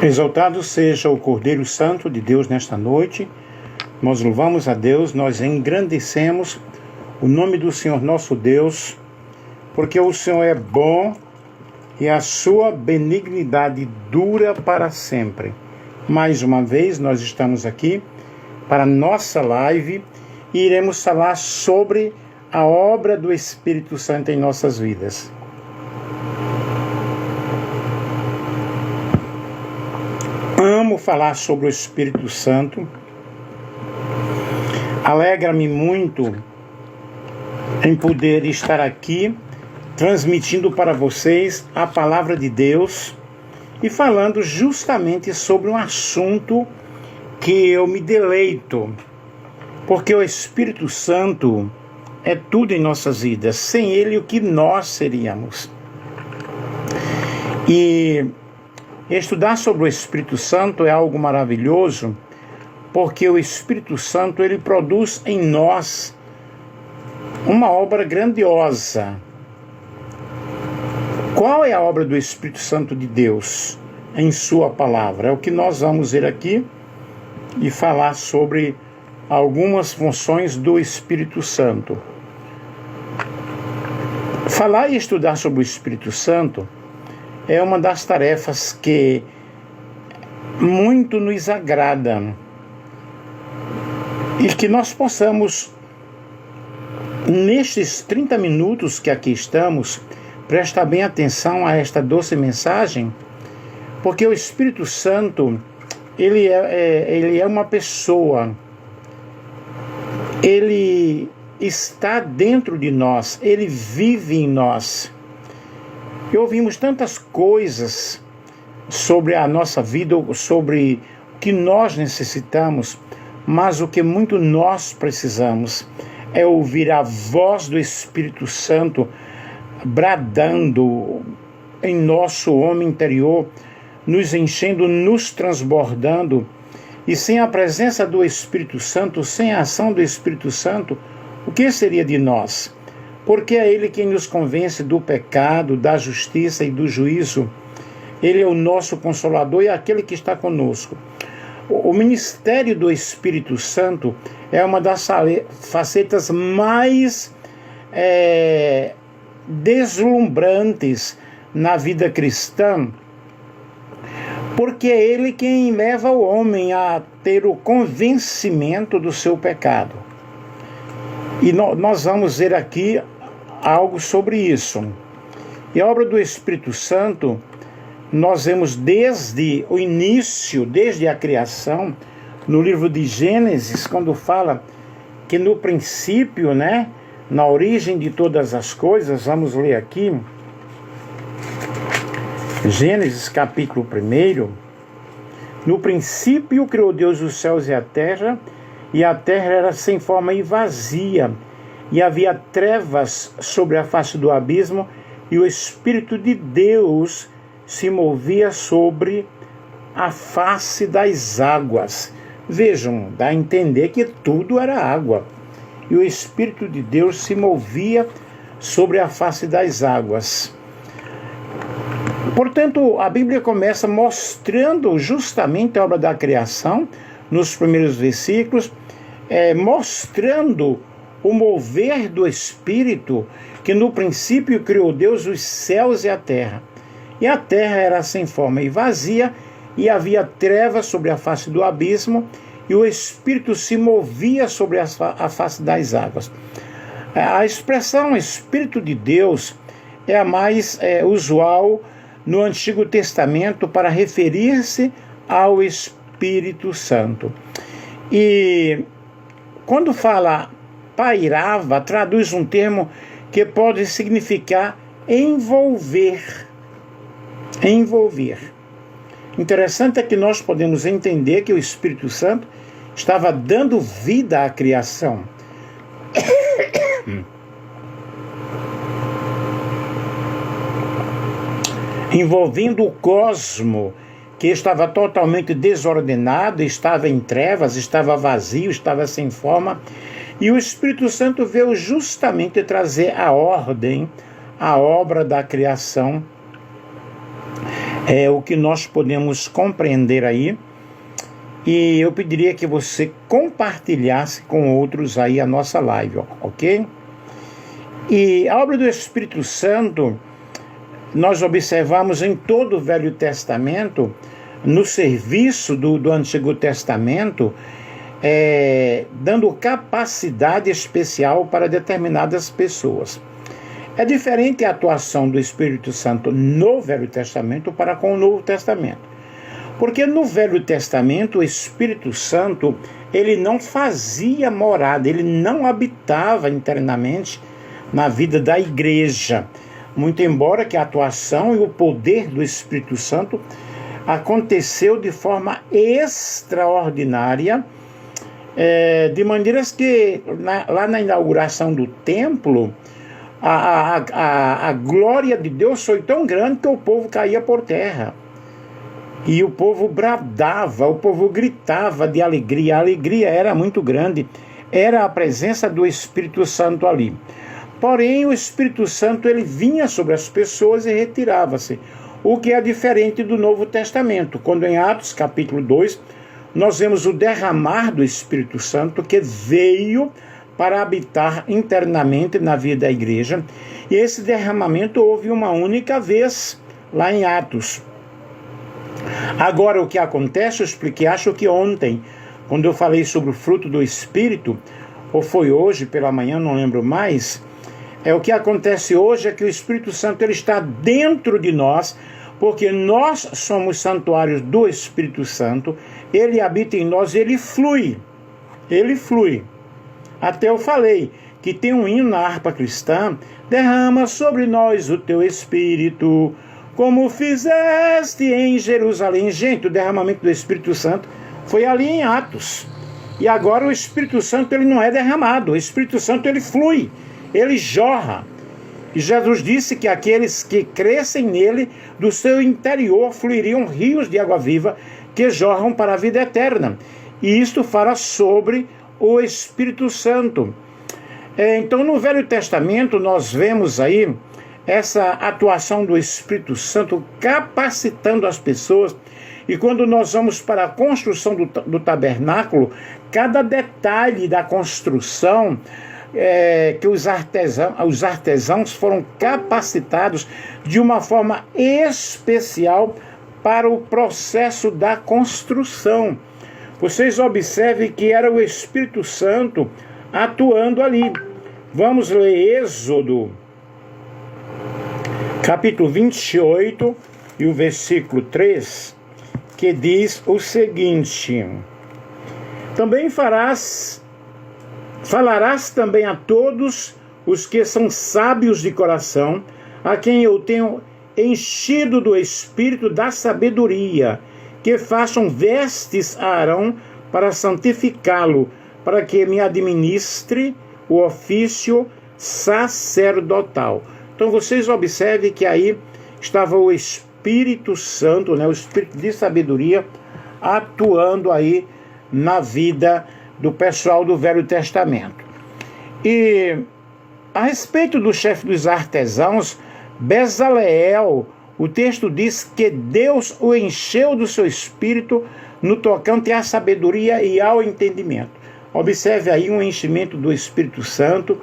Exaltado seja o Cordeiro Santo de Deus nesta noite. Nós louvamos a Deus, nós engrandecemos o nome do Senhor nosso Deus, porque o Senhor é bom e a sua benignidade dura para sempre. Mais uma vez nós estamos aqui para nossa live e iremos falar sobre a obra do Espírito Santo em nossas vidas. Amo falar sobre o Espírito Santo. Alegra-me muito em poder estar aqui transmitindo para vocês a palavra de Deus e falando justamente sobre um assunto que eu me deleito, porque o Espírito Santo é tudo em nossas vidas. Sem ele, o que nós seríamos? E estudar sobre o Espírito Santo é algo maravilhoso, porque o Espírito Santo ele produz em nós uma obra grandiosa. Qual é a obra do Espírito Santo de Deus em sua palavra? É o que nós vamos ver aqui e falar sobre algumas funções do Espírito Santo. Falar e estudar sobre o Espírito Santo é uma das tarefas que muito nos agrada e que nós possamos, nestes 30 minutos que aqui estamos, prestar bem atenção a esta doce mensagem, porque o Espírito Santo, ele é uma pessoa, ele está dentro de nós, ele vive em nós. E ouvimos tantas coisas sobre a nossa vida, sobre o que nós necessitamos, mas o que muito nós precisamos é ouvir a voz do Espírito Santo bradando em nosso homem interior, nos enchendo, nos transbordando. E sem a presença do Espírito Santo, sem a ação do Espírito Santo, o que seria de nós? Porque é Ele quem nos convence do pecado, da justiça e do juízo. Ele é o nosso Consolador e é aquele que está conosco. O ministério do Espírito Santo é uma das facetas mais deslumbrantes na vida cristã, porque é Ele quem leva o homem a ter o convencimento do seu pecado. E nós vamos ver aqui algo sobre isso. E a obra do Espírito Santo, nós vemos desde o início, desde a criação, no livro de Gênesis, quando fala que no princípio, na origem de todas as coisas, vamos ler aqui, Gênesis capítulo 1, no princípio criou Deus os céus e a terra era sem forma e vazia, e havia trevas sobre a face do abismo, e o Espírito de Deus se movia sobre a face das águas. Vejam, dá a entender que tudo era água, e o Espírito de Deus se movia sobre a face das águas. Portanto, a Bíblia começa mostrando justamente a obra da criação, nos primeiros versículos, mostrando o mover do Espírito, que no princípio criou Deus os céus e a terra. E a terra era sem forma e vazia, e havia trevas sobre a face do abismo, e o Espírito se movia sobre a face das águas. A expressão Espírito de Deus é a mais usual no Antigo Testamento para referir-se ao Espírito Santo. E quando fala pairava, traduz um termo que pode significar envolver. Envolver. Interessante é que nós podemos entender que o Espírito Santo estava dando vida à criação. Envolvendo o cosmo, que estava totalmente desordenado, estava em trevas, estava vazio, estava sem forma. E o Espírito Santo veio justamente trazer a ordem, a obra da criação. É o que nós podemos compreender aí. E eu pediria que você compartilhasse com outros aí a nossa live, ok? E a obra do Espírito Santo, nós observamos em todo o Velho Testamento, no serviço do Antigo Testamento, dando capacidade especial para determinadas pessoas. É diferente a atuação do Espírito Santo no Velho Testamento para com o Novo Testamento. Porque no Velho Testamento o Espírito Santo, ele não fazia morada, ele não habitava internamente na vida da igreja. Muito embora que a atuação e o poder do Espírito Santo aconteceu de forma extraordinária, de maneiras que lá na inauguração do templo, a glória de Deus foi tão grande que o povo caía por terra. E o povo bradava, o povo gritava de alegria. A alegria era muito grande. Era a presença do Espírito Santo ali. Porém, o Espírito Santo ele vinha sobre as pessoas e retirava-se. O que é diferente do Novo Testamento. Quando em Atos capítulo 2, nós vemos o derramar do Espírito Santo que veio para habitar internamente na vida da igreja. E esse derramamento houve uma única vez lá em Atos. Agora, o que acontece, eu expliquei, acho que ontem, quando eu falei sobre o fruto do Espírito, ou foi hoje pela manhã, não lembro mais, o que acontece hoje é que o Espírito Santo ele está dentro de nós, porque nós somos santuários do Espírito Santo, ele habita em nós, ele flui. Até eu falei que tem um hino na harpa cristã, derrama sobre nós o teu Espírito, como fizeste em Jerusalém. Gente, o derramamento do Espírito Santo foi ali em Atos. E agora o Espírito Santo ele não é derramado, o Espírito Santo ele flui, ele jorra. E Jesus disse que aqueles que crescem nele, do seu interior fluiriam rios de água viva que jorram para a vida eterna. E isto fala sobre o Espírito Santo. Então no Velho Testamento nós vemos aí essa atuação do Espírito Santo capacitando as pessoas. E quando nós vamos para a construção do tabernáculo, cada detalhe da construção, que os artesãos foram capacitados de uma forma especial para o processo da construção. Vocês observem que era o Espírito Santo atuando ali. Vamos ler Êxodo capítulo 28 e o versículo 3, que diz o seguinte: também falarás também a todos os que são sábios de coração, a quem eu tenho enchido do Espírito da sabedoria, que façam vestes a Arão para santificá-lo, para que me administre o ofício sacerdotal. Então vocês observem que aí estava o Espírito Santo, o Espírito de sabedoria, atuando aí na vida do pessoal do Velho Testamento. E a respeito do chefe dos artesãos, Bezaleel, o texto diz que Deus o encheu do seu espírito no tocante à sabedoria e ao entendimento. Observe aí um enchimento do Espírito Santo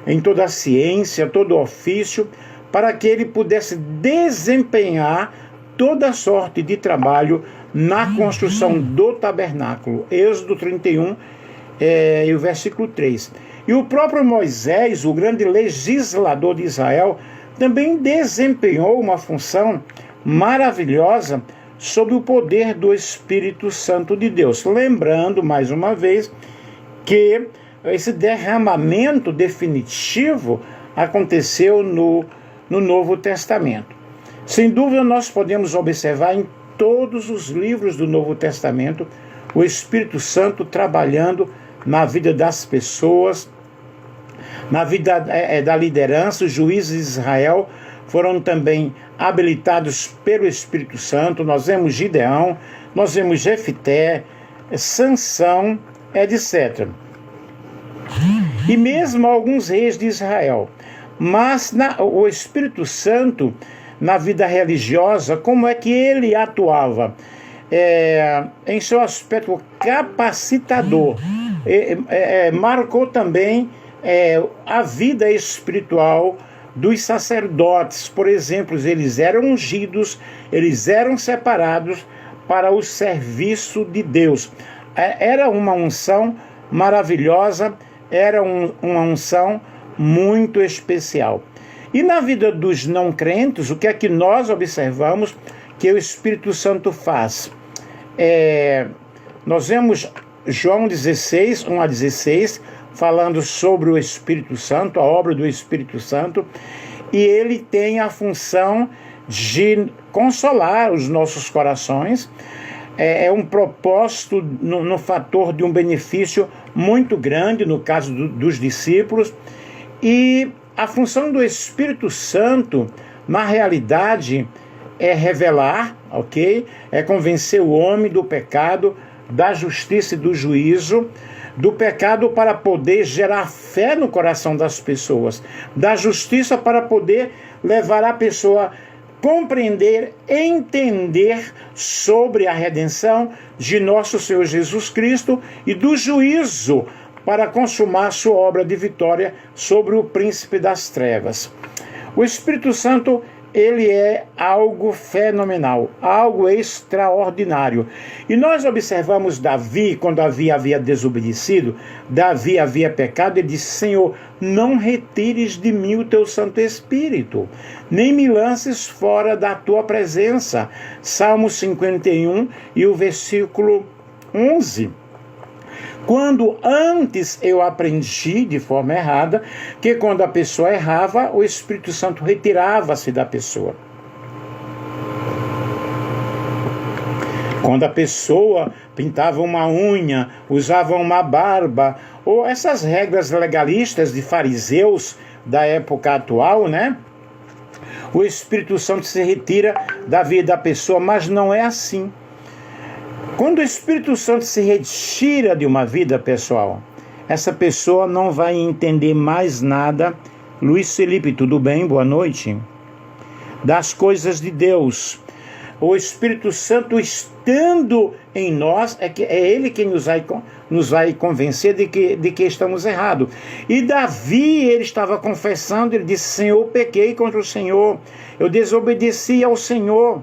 em toda a ciência, todo o ofício, para que ele pudesse desempenhar toda sorte de trabalho na construção do tabernáculo. Êxodo 31, e o versículo 3. E o próprio Moisés, o grande legislador de Israel, também desempenhou uma função maravilhosa sob o poder do Espírito Santo de Deus. Lembrando, mais uma vez, que esse derramamento definitivo aconteceu no Novo Testamento. Sem dúvida, nós podemos observar em todos os livros do Novo Testamento o Espírito Santo trabalhando na vida das pessoas, na vida da liderança. Os juízes de Israel foram também habilitados pelo Espírito Santo. Nós vemos Gideão, nós vemos Jefté, Sansão, etc. E mesmo alguns reis de Israel. Mas o Espírito Santo na vida religiosa, como é que ele atuava? Em seu aspecto capacitador, marcou também a vida espiritual dos sacerdotes. Por exemplo, eles eram ungidos, eles eram separados para o serviço de Deus. Era uma unção maravilhosa, era uma unção muito especial. E na vida dos não crentes, o que é que nós observamos que o Espírito Santo faz? Nós vemos João 16, 1 a 16, falando sobre o Espírito Santo, a obra do Espírito Santo, e ele tem a função de consolar os nossos corações. É um propósito no fator de um benefício muito grande, no caso dos discípulos. E a função do Espírito Santo, na realidade, é revelar, ok? É convencer o homem do pecado, da justiça e do juízo, do pecado para poder gerar fé no coração das pessoas, da justiça para poder levar a pessoa a compreender, entender sobre a redenção de nosso Senhor Jesus Cristo e do juízo para consumar sua obra de vitória sobre o príncipe das trevas. O Espírito Santo, ele é algo fenomenal, algo extraordinário. E nós observamos Davi, quando Davi havia desobedecido, Davi havia pecado, ele disse: Senhor, não retires de mim o teu Santo Espírito, nem me lances fora da tua presença. Salmo 51 e o versículo 11. Quando antes eu aprendi de forma errada que quando a pessoa errava, o Espírito Santo retirava-se da pessoa. Quando a pessoa pintava uma unha, usava uma barba, ou essas regras legalistas de fariseus da época atual, né? O Espírito Santo se retira da vida da pessoa, mas não é assim. Quando o Espírito Santo se retira de uma vida, pessoal, essa pessoa não vai entender mais nada. Luiz Felipe, tudo bem? Boa noite. Das coisas de Deus. O Espírito Santo estando em nós, é Ele quem nos vai convencer de que estamos errados. E Davi, ele estava confessando, ele disse: Senhor, pequei contra o Senhor, eu desobedeci ao Senhor.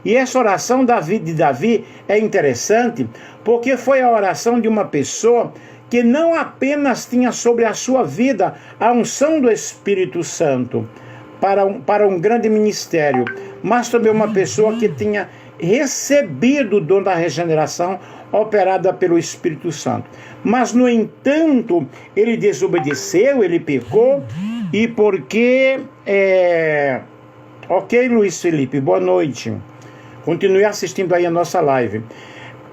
E essa oração de Davi é interessante, porque foi a oração de uma pessoa que não apenas tinha sobre a sua vida a unção do Espírito Santo para um grande ministério, mas também uma pessoa que tinha recebido o dom da regeneração operada pelo Espírito Santo. Mas, no entanto, ele desobedeceu, ele pecou, e porque... Ok, Luiz Felipe, boa noite. Continue assistindo aí a nossa live.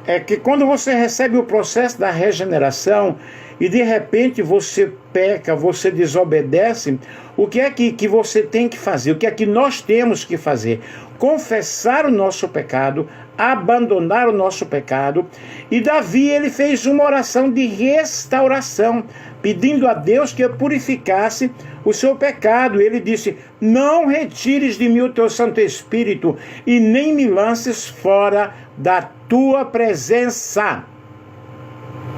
É que quando você recebe o processo da regeneração e de repente você peca, você desobedece, o que é que você tem que fazer? O que é que nós temos que fazer? Confessar o nosso pecado, abandonar o nosso pecado. E Davi, ele fez uma oração de restauração, pedindo a Deus que purificasse o seu pecado. Ele disse: não retires de mim o teu Santo Espírito e nem me lances fora da tua presença.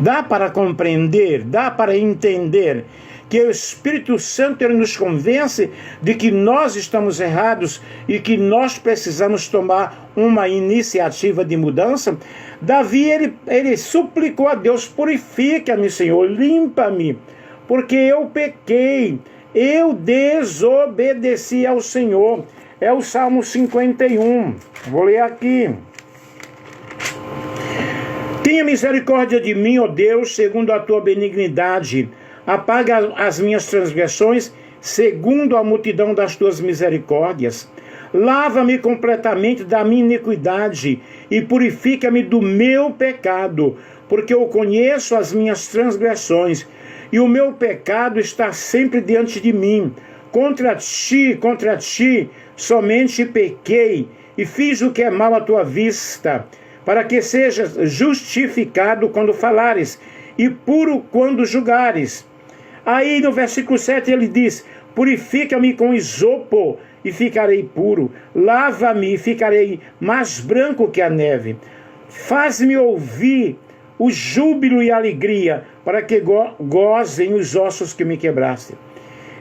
Dá para compreender, dá para entender que o Espírito Santo, ele nos convence de que nós estamos errados e que nós precisamos tomar uma iniciativa de mudança. Davi, ele suplicou a Deus: purifica-me, Senhor, limpa-me, porque eu pequei, eu desobedeci ao Senhor. É o Salmo 51, vou ler aqui. Tenha misericórdia de mim, ó Deus, segundo a tua benignidade. Apaga as minhas transgressões, segundo a multidão das tuas misericórdias. Lava-me completamente da minha iniquidade e purifica-me do meu pecado, porque eu conheço as minhas transgressões e o meu pecado está sempre diante de mim. Contra ti, somente pequei e fiz o que é mal à tua vista, para que sejas justificado quando falares e puro quando julgares. Aí no versículo 7 ele diz: purifica-me com isopo e ficarei puro. Lava-me e ficarei mais branco que a neve. Faz-me ouvir o júbilo e a alegria, para que gozem os ossos que me quebraste.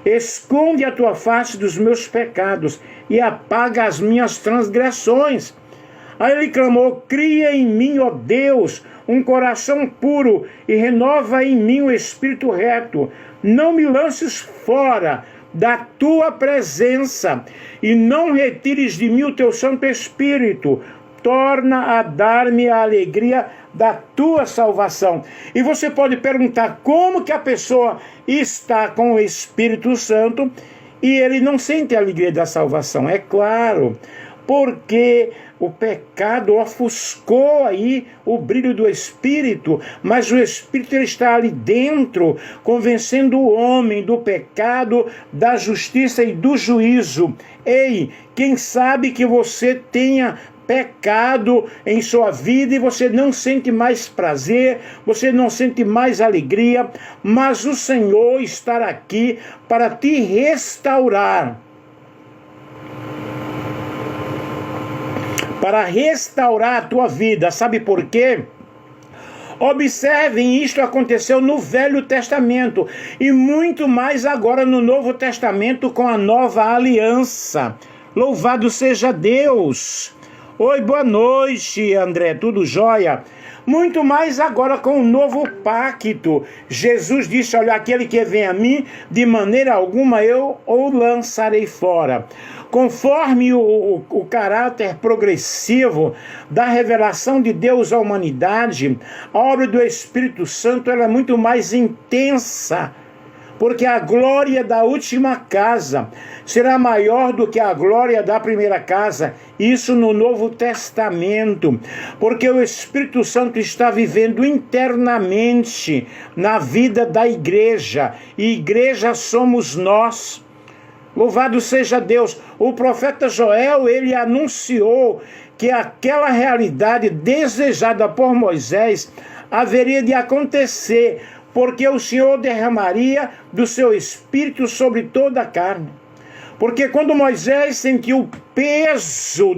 Esconde a tua face dos meus pecados e apaga as minhas transgressões. Aí ele clamou: cria em mim, ó Deus, um coração puro e renova em mim o espírito reto. Não me lances fora da tua presença e não retires de mim o teu Santo Espírito. Torna a dar-me a alegria da tua salvação. E você pode perguntar como que a pessoa está com o Espírito Santo e ele não sente a alegria da salvação. É claro, porque o pecado ofuscou aí o brilho do Espírito, mas o Espírito ele está ali dentro, convencendo o homem do pecado, da justiça e do juízo. Ei, quem sabe que você tenha pecado em sua vida e você não sente mais prazer, você não sente mais alegria, mas o Senhor está aqui para te restaurar. Para restaurar a tua vida. Sabe por quê? Observem, isto aconteceu no Velho Testamento e muito mais agora no Novo Testamento com a nova aliança. Louvado seja Deus! Oi, boa noite, André, tudo jóia? Muito mais agora com o novo pacto. Jesus disse: olha, aquele que vem a mim, de maneira alguma eu o lançarei fora. Conforme o caráter progressivo da revelação de Deus à humanidade, a obra do Espírito Santo ela é muito mais intensa, porque a glória da última casa será maior do que a glória da primeira casa. Isso no Novo Testamento, porque o Espírito Santo está vivendo internamente na vida da igreja, e igreja somos nós. Louvado seja Deus. O profeta Joel, ele anunciou que aquela realidade desejada por Moisés haveria de acontecer, porque o Senhor derramaria do seu espírito sobre toda a carne. Porque quando Moisés sentiu o peso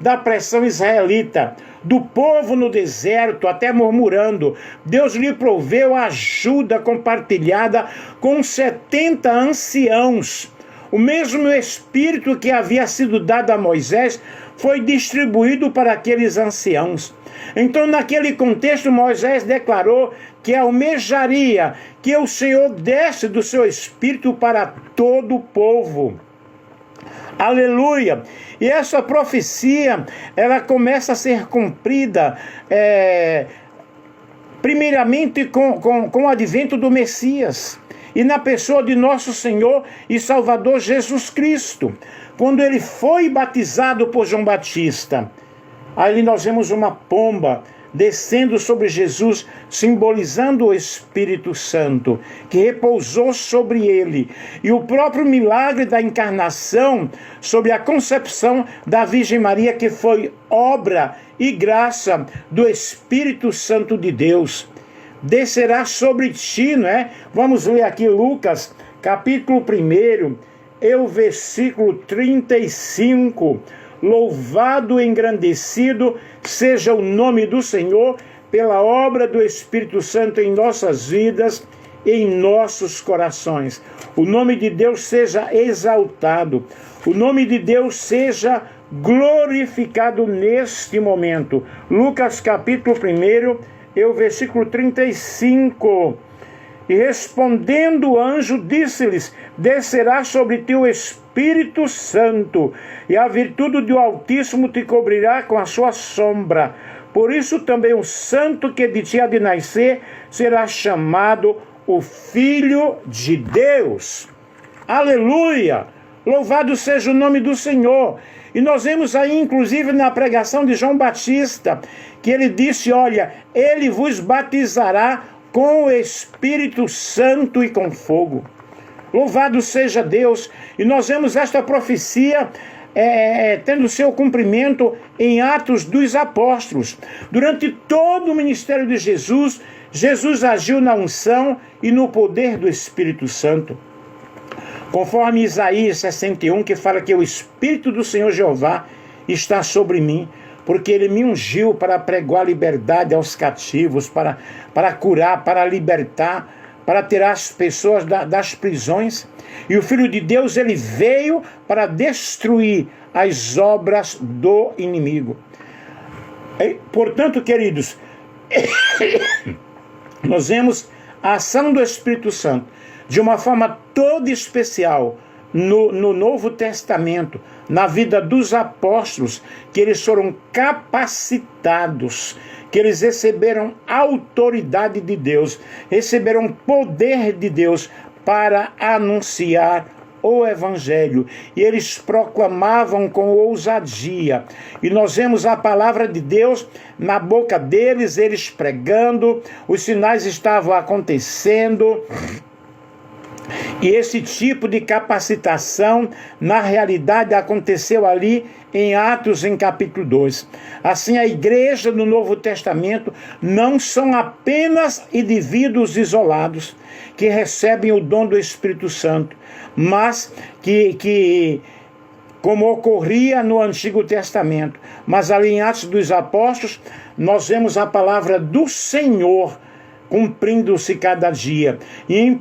da pressão israelita, do povo no deserto, até murmurando, Deus lhe proveu ajuda compartilhada com 70 anciãos. O mesmo Espírito que havia sido dado a Moisés foi distribuído para aqueles anciãos. Então, naquele contexto, Moisés declarou que almejaria que o Senhor desse do seu Espírito para todo o povo. Aleluia! E essa profecia, ela começa a ser cumprida, primeiramente com o advento do Messias, e na pessoa de nosso Senhor e Salvador Jesus Cristo, quando ele foi batizado por João Batista. Aí nós vemos uma pomba descendo sobre Jesus, simbolizando o Espírito Santo, que repousou sobre ele. E o próprio milagre da encarnação, sobre a concepção da Virgem Maria, que foi obra e graça do Espírito Santo de Deus. Descerá sobre ti, não é? Vamos ler aqui Lucas, capítulo 1, o versículo 35. Louvado e engrandecido seja o nome do Senhor pela obra do Espírito Santo em nossas vidas e em nossos corações. O nome de Deus seja exaltado. O nome de Deus seja glorificado neste momento. Lucas capítulo 1, o versículo 35. E respondendo o anjo, disse-lhes: descerá sobre ti o Espírito Santo, e a virtude do Altíssimo te cobrirá com a sua sombra. Por isso também o santo que de ti há de nascer será chamado o Filho de Deus. Aleluia! Louvado seja o nome do Senhor. E nós vemos aí, inclusive, na pregação de João Batista, que ele disse: olha, ele vos batizará com o Espírito Santo e com fogo. Louvado seja Deus. E nós vemos esta profecia tendo seu cumprimento em Atos dos Apóstolos. Durante todo o ministério de Jesus, Jesus agiu na unção e no poder do Espírito Santo. Conforme Isaías 61, que fala que o Espírito do Senhor Jeová está sobre mim, porque Ele me ungiu para pregoar liberdade aos cativos, para curar, para libertar, para tirar as pessoas das prisões. E o Filho de Deus, Ele veio para destruir as obras do inimigo. Portanto, queridos, nós vemos a ação do Espírito Santo de uma forma toda especial no Novo Testamento, na vida dos apóstolos, que eles foram capacitados, que eles receberam autoridade de Deus, receberam poder de Deus para anunciar o Evangelho, e eles proclamavam com ousadia, e nós vemos a palavra de Deus na boca deles, eles pregando, os sinais estavam acontecendo. E esse tipo de capacitação, na realidade, aconteceu ali em Atos, em capítulo 2. Assim, a igreja do Novo Testamento não são apenas indivíduos isolados que recebem o dom do Espírito Santo, mas que como ocorria no Antigo Testamento. Mas ali em Atos dos Apóstolos, nós vemos a palavra do Senhor cumprindo-se cada dia. E em 1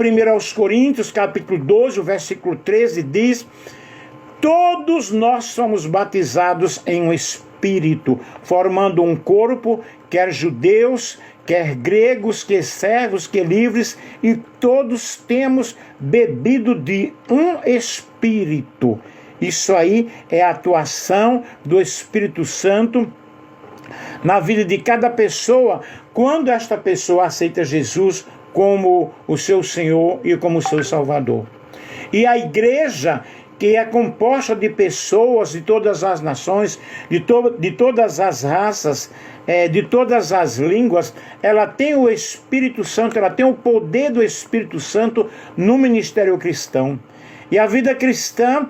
Coríntios, capítulo 12, o versículo 13, diz: todos nós somos batizados em um Espírito, formando um corpo, quer judeus, quer gregos, quer servos, quer livres, e todos temos bebido de um Espírito. Isso aí é a atuação do Espírito Santo na vida de cada pessoa, quando esta pessoa aceita Jesus como o seu Senhor e como o seu Salvador. E a igreja, que é composta de pessoas de todas as nações, de todas as raças, de todas as línguas, ela tem o Espírito Santo, ela tem o poder do Espírito Santo no ministério cristão. E a vida cristã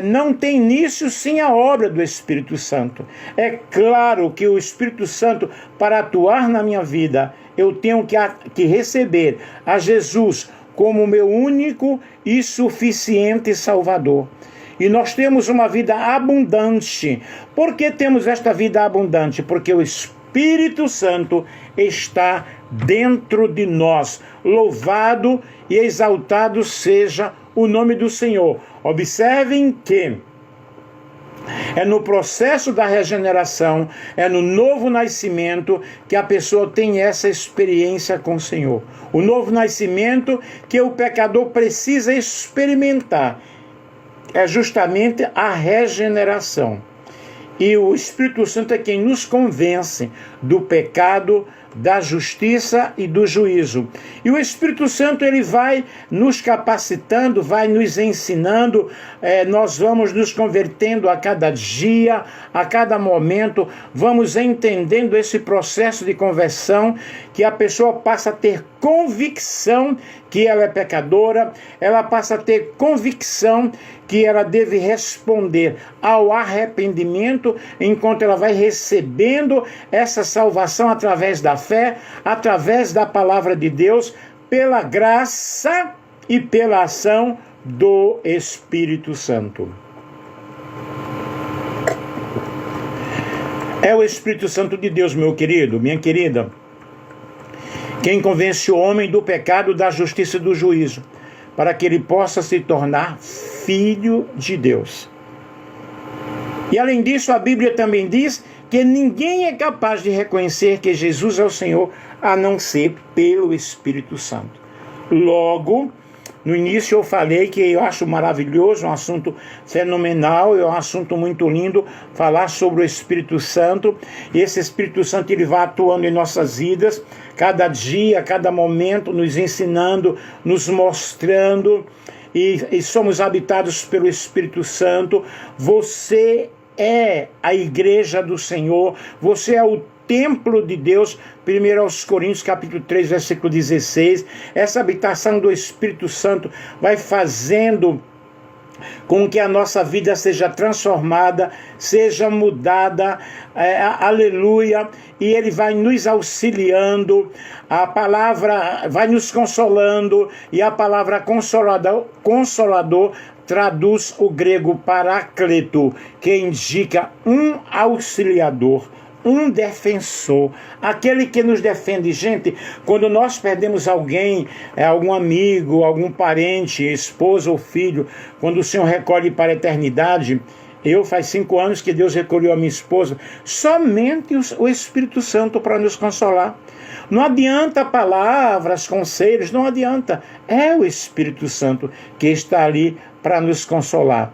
não tem início sem a obra do Espírito Santo. É claro que o Espírito Santo, para atuar na minha vida, eu tenho que receber a Jesus como meu único e suficiente Salvador. E nós temos uma vida abundante. Por que temos esta vida abundante? Porque o Espírito Santo está dentro de nós. Louvado e exaltado seja o nome do Senhor. Observem que é no processo da regeneração, é no novo nascimento que a pessoa tem essa experiência com o Senhor. O novo nascimento que o pecador precisa experimentar é justamente a regeneração. E o Espírito Santo é quem nos convence do pecado, da justiça e do juízo. E o Espírito Santo, ele vai nos capacitando, vai nos ensinando, nós vamos nos convertendo a cada dia, a cada momento, vamos entendendo esse processo de conversão, que a pessoa passa a ter convicção que ela é pecadora, ela passa a ter convicção que ela deve responder ao arrependimento, enquanto ela vai recebendo essa salvação através da fé, através da palavra de Deus, pela graça e pela ação do Espírito Santo. É o Espírito Santo de Deus, meu querido, minha querida, quem convence o homem do pecado, da justiça e do juízo, para que ele possa se tornar filho de Deus. E além disso, a Bíblia também diz que ninguém é capaz de reconhecer que Jesus é o Senhor, a não ser pelo Espírito Santo. Logo, no início eu falei que eu acho maravilhoso, um assunto fenomenal, é um assunto muito lindo, falar sobre o Espírito Santo. E esse Espírito Santo, ele vai atuando em nossas vidas, cada dia, cada momento, nos ensinando, nos mostrando, e somos habitados pelo Espírito Santo. Você é a igreja do Senhor, você é o templo de Deus. 1 Coríntios capítulo 3, versículo 16, essa habitação do Espírito Santo vai fazendo com que a nossa vida seja transformada, seja mudada, aleluia, e Ele vai nos auxiliando, a palavra vai nos consolando, e a palavra consolador traduz o grego paráclito, que indica um auxiliador, um defensor, aquele que nos defende. Gente, quando nós perdemos alguém, algum amigo, algum parente, esposa ou filho, quando o Senhor recolhe para a eternidade, faz 5 anos que Deus recolheu a minha esposa, somente o Espírito Santo para nos consolar. Não adianta palavras, conselhos, não adianta. É o Espírito Santo que está ali para nos consolar.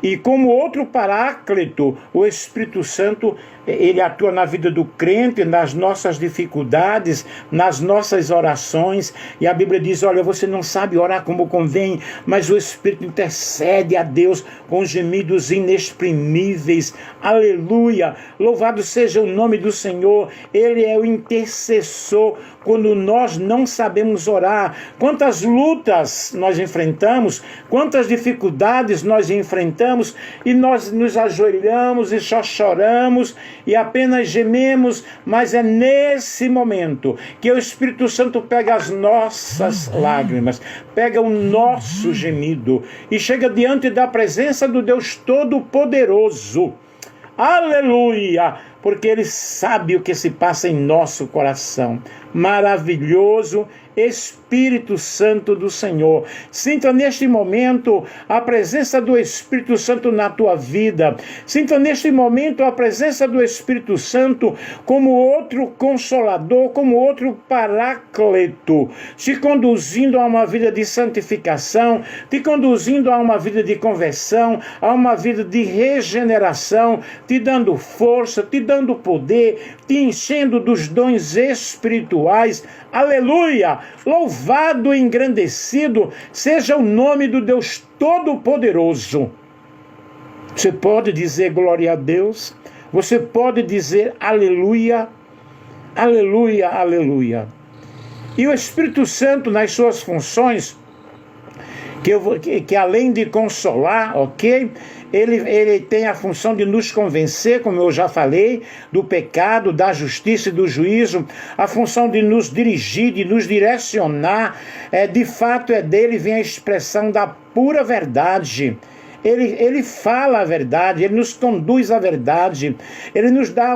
E como outro paráclito, o Espírito Santo, ele atua na vida do crente, nas nossas dificuldades, nas nossas orações. E a Bíblia diz, olha, você não sabe orar como convém, mas o Espírito intercede a Deus com gemidos inexprimíveis. Aleluia! Louvado seja o nome do Senhor. Ele é o intercessor quando nós não sabemos orar. Quantas lutas nós enfrentamos, quantas dificuldades nós enfrentamos, e nós nos ajoelhamos e só choramos e apenas gememos, mas é nesse momento que o Espírito Santo pega as nossas lágrimas, pega o nosso gemido e chega diante da presença do Deus Todo-Poderoso. Aleluia! Porque Ele sabe o que se passa em nosso coração. Maravilhoso Espírito Santo do Senhor. Sinta neste momento a presença do Espírito Santo na tua vida. Sinta neste momento a presença do Espírito Santo como outro consolador, como outro paráclito, te conduzindo a uma vida de santificação, te conduzindo a uma vida de conversão, a uma vida de regeneração, te dando força, te dando poder, te enchendo dos dons espirituais. Aleluia! Louvado e engrandecido seja o nome do Deus Todo-Poderoso. Você pode dizer glória a Deus, você pode dizer aleluia, aleluia, aleluia. E o Espírito Santo, nas suas funções, que além de consolar, ok? Ele tem a função de nos convencer, como eu já falei, do pecado, da justiça e do juízo, a função de nos dirigir, de nos direcionar. De fato, dele vem a expressão da pura verdade. Ele fala a verdade, ele nos conduz à verdade, ele nos dá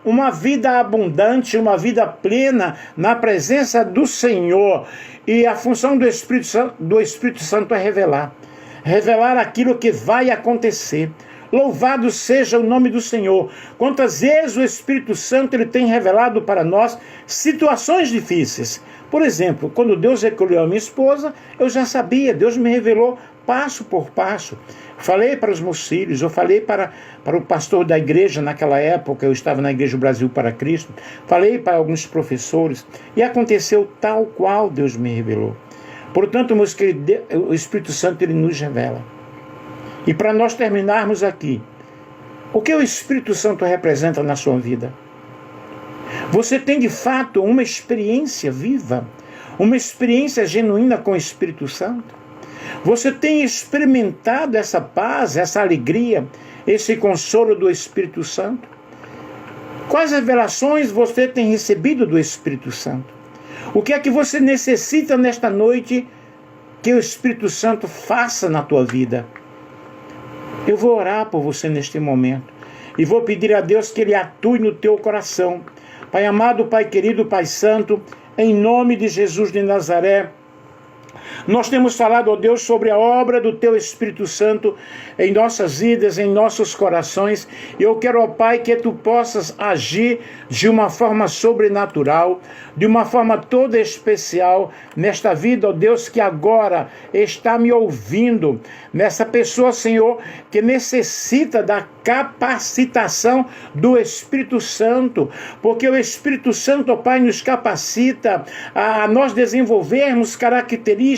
uma vida abundante, uma vida plena na presença do Senhor. E a função do Espírito Santo é revelar aquilo que vai acontecer. Louvado seja o nome do Senhor. Quantas vezes o Espírito Santo ele tem revelado para nós situações difíceis. Por exemplo, quando Deus recolheu a minha esposa, eu já sabia, Deus me revelou passo por passo. Falei para os meus filhos, eu falei para o pastor da igreja naquela época, eu estava na Igreja Brasil para Cristo, falei para alguns professores, e aconteceu tal qual Deus me revelou. Portanto, meus queridos, o Espírito Santo ele nos revela. E para nós terminarmos aqui, o que o Espírito Santo representa na sua vida? Você tem de fato uma experiência viva, uma experiência genuína com o Espírito Santo? Você tem experimentado essa paz, essa alegria, esse consolo do Espírito Santo? Quais revelações você tem recebido do Espírito Santo? O que é que você necessita nesta noite que o Espírito Santo faça na tua vida? Eu vou orar por você neste momento e vou pedir a Deus que Ele atue no teu coração. Pai amado, Pai querido, Pai santo, em nome de Jesus de Nazaré, nós temos falado, ó Deus, sobre a obra do Teu Espírito Santo em nossas vidas, em nossos corações. E eu quero, ó Pai, que Tu possas agir de uma forma sobrenatural, de uma forma toda especial nesta vida, ó Deus, que agora está me ouvindo, nessa pessoa, Senhor, que necessita da capacitação do Espírito Santo, porque o Espírito Santo, ó Pai, nos capacita a nós desenvolvermos características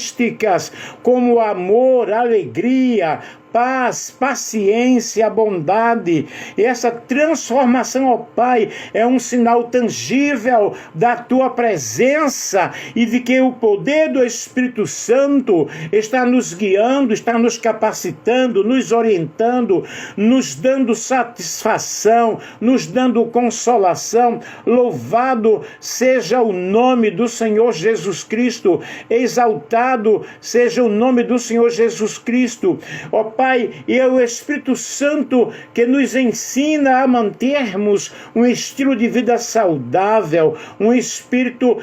como amor, alegria, paz, paciência, bondade. E essa transformação, ó Pai, é um sinal tangível da Tua presença e de que o poder do Espírito Santo está nos guiando, está nos capacitando, nos orientando, nos dando satisfação, nos dando consolação. Louvado seja o nome do Senhor Jesus Cristo, exaltado seja o nome do Senhor Jesus Cristo. Ó Pai, e é o Espírito Santo que nos ensina a mantermos um estilo de vida saudável, um espírito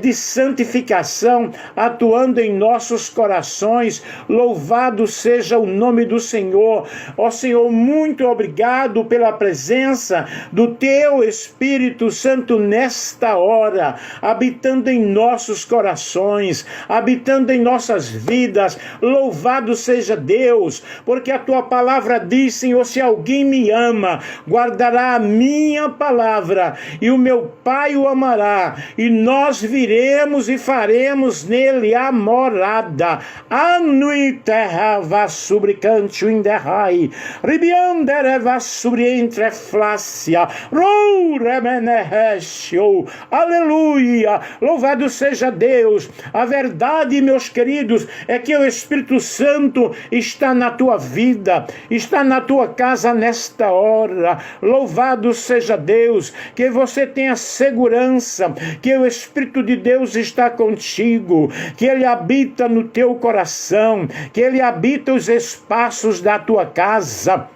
de santificação atuando em nossos corações. Louvado seja o nome do Senhor. Ó Senhor, muito obrigado pela presença do Teu Espírito Santo nesta hora, habitando em nossos corações, habitando em nossas vidas. Louvado seja Deus, porque a Tua palavra diz, Senhor, se alguém me ama, guardará a minha palavra, e o meu Pai o amará, e nós viremos e faremos nele a morada. Anui terra vassubricante inderrai, ribiandere vassubrientre flácia, rouremeneheshio. Aleluia! Louvado seja Deus. A verdade, meus queridos, é que o Espírito Santo está na tua vida, está na tua casa nesta hora. Louvado seja Deus, que você tenha segurança, que o Espírito de Deus está contigo, que Ele habita no teu coração, que Ele habita os espaços da tua casa.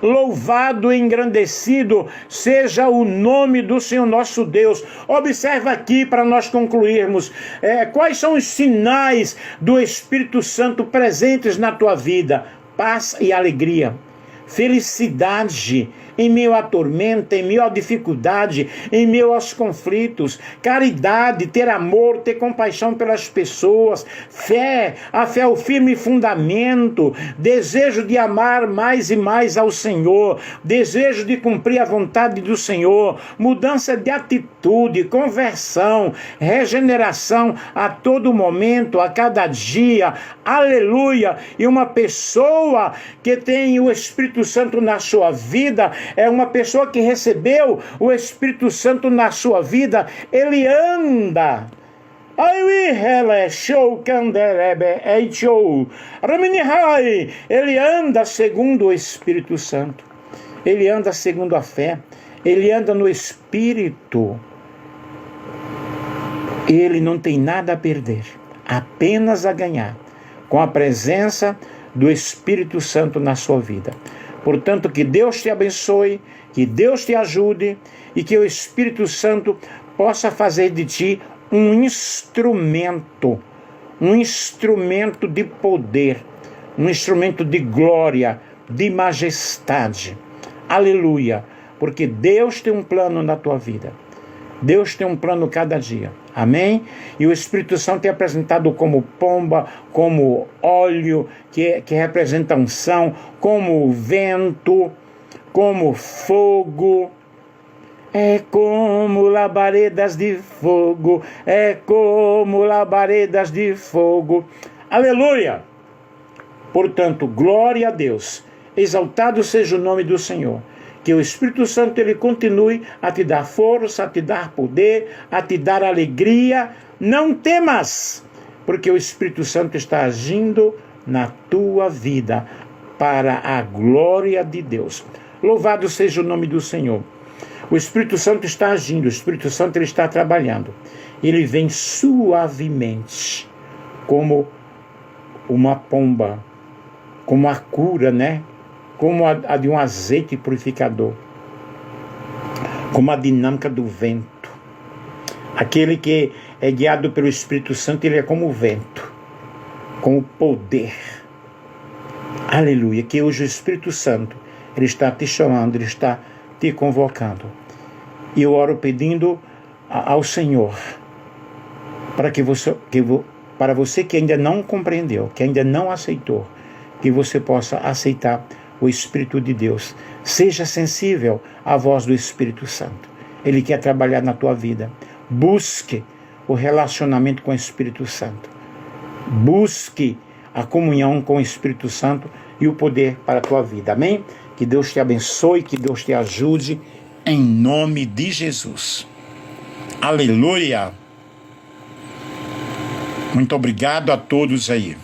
Louvado e engrandecido seja o nome do Senhor nosso Deus. Observa aqui para nós concluirmos, quais são os sinais do Espírito Santo presentes na tua vida? Paz e alegria, felicidade em meio à tormenta, em meio à dificuldade, em meio aos conflitos, caridade, ter amor, ter compaixão pelas pessoas, fé, a fé é o firme fundamento, desejo de amar mais e mais ao Senhor, desejo de cumprir a vontade do Senhor, mudança de atitude, conversão, regeneração a todo momento, a cada dia, aleluia. E uma pessoa que tem o Espírito Santo na sua vida é uma pessoa que recebeu o Espírito Santo na sua vida. Ele anda. Ele anda segundo o Espírito Santo. Ele anda segundo a fé. Ele anda no Espírito. Ele não tem nada a perder, apenas a ganhar, com a presença do Espírito Santo na sua vida. Portanto, que Deus te abençoe, que Deus te ajude e que o Espírito Santo possa fazer de ti um instrumento de poder, um instrumento de glória, de majestade. Aleluia! Porque Deus tem um plano na tua vida. Deus tem um plano cada dia. Amém? E o Espírito Santo é apresentado como pomba, como óleo, que representa unção, como vento, como fogo. É como labaredas de fogo, é como labaredas de fogo. Aleluia! Portanto, glória a Deus. Exaltado seja o nome do Senhor. Que o Espírito Santo ele continue a te dar força, a te dar poder, a te dar alegria. Não temas, porque o Espírito Santo está agindo na tua vida para a glória de Deus. Louvado seja o nome do Senhor. O Espírito Santo está agindo, o Espírito Santo ele está trabalhando. Ele vem suavemente, como uma pomba, como a cura, como a de um azeite purificador, como a dinâmica do vento. Aquele que é guiado pelo Espírito Santo, ele é como o vento, com o poder. Aleluia, que hoje o Espírito Santo, ele está te chamando, ele está te convocando. E eu oro pedindo ao Senhor, para você que ainda não compreendeu, que ainda não aceitou, que você possa aceitar o Espírito de Deus. Seja sensível à voz do Espírito Santo. Ele quer trabalhar na tua vida. Busque o relacionamento com o Espírito Santo. Busque a comunhão com o Espírito Santo e o poder para a tua vida. Amém? Que Deus te abençoe, que Deus te ajude, em nome de Jesus. Aleluia! Muito obrigado a todos aí.